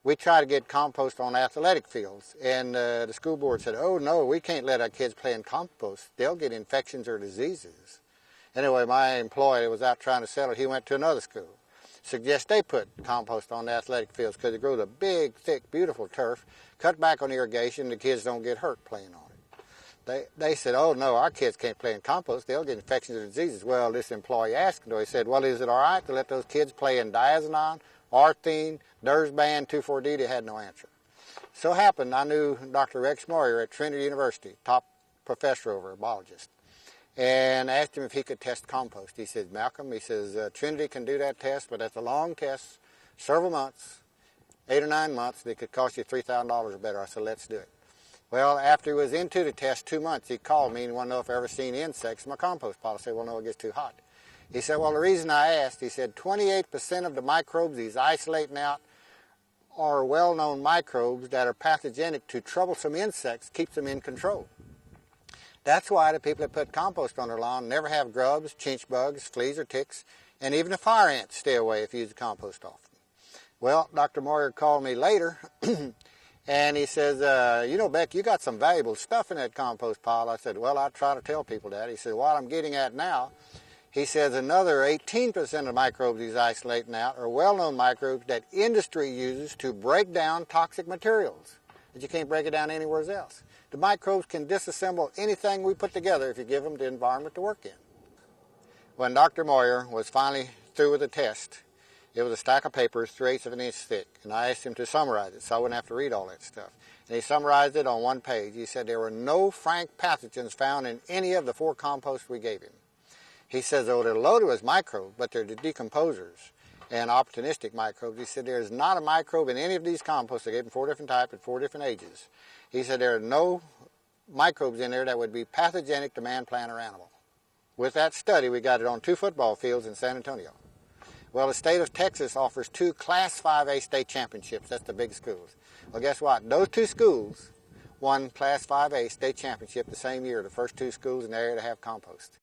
we try to get compost on athletic fields, and the school board said, oh no, we can't let our kids play in compost. They'll get infections or diseases. Anyway, my employee was out trying to sell it. He went to another school. Suggest they put compost on the athletic fields because it grows a big, thick, beautiful turf. Cut back on irrigation, the kids don't get hurt playing on it. They said, oh no, our kids can't play in compost. They'll get infections or diseases. Well, this employee asked him, he said, well, is it all right to let those kids play in diazinon, arthene, Dursban, 2,4-D? They had no answer. So happened, I knew Dr. Rex Moyer at Trinity University, top professor over, a biologist, and asked him if he could test compost. He said, Malcolm, he says, Trinity can do that test, but that's a long test, several months, 8 or 9 months. It could cost you $3,000 or better. I said, let's do it. Well, after he was into the test 2 months, he called me and wanted to know if I ever seen insects in my compost pile. I said, well, no, it gets too hot. He said, well, the reason I asked, he said, 28% of the microbes he's isolating out are well-known microbes that are pathogenic to troublesome insects, keeps them in control. That's why the people that put compost on their lawn never have grubs, chinch bugs, fleas, or ticks, and even the fire ants stay away if you use the compost often. Well, Dr. Moyer called me later, and he says, you know, Beck, you got some valuable stuff in that compost pile. I said, well, I try to tell people that. He said, what I'm getting at now, he says another 18% of microbes he's isolating out are well-known microbes that industry uses to break down toxic materials, that you can't break it down anywhere else. The microbes can disassemble anything we put together if you give them the environment to work in. When Dr. Moyer was finally through with the test, it was a stack of papers 3/8 of an inch thick, and I asked him to summarize it so I wouldn't have to read all that stuff. And he summarized it on one page. He said there were no frank pathogens found in any of the 4 composts we gave him. He says, oh, they're loaded with microbes, but they're the decomposers and opportunistic microbes. He said there's not a microbe in any of these composts. I gave him 4 different types at 4 different ages. He said there are no microbes in there that would be pathogenic to man, plant, or animal. With that study, we got it on 2 football fields in San Antonio. Well, the state of Texas offers 2 Class 5A state championships. That's the big schools. Well, guess what? Those 2 schools won Class 5A state championship the same year, the first 2 schools in the area to have compost.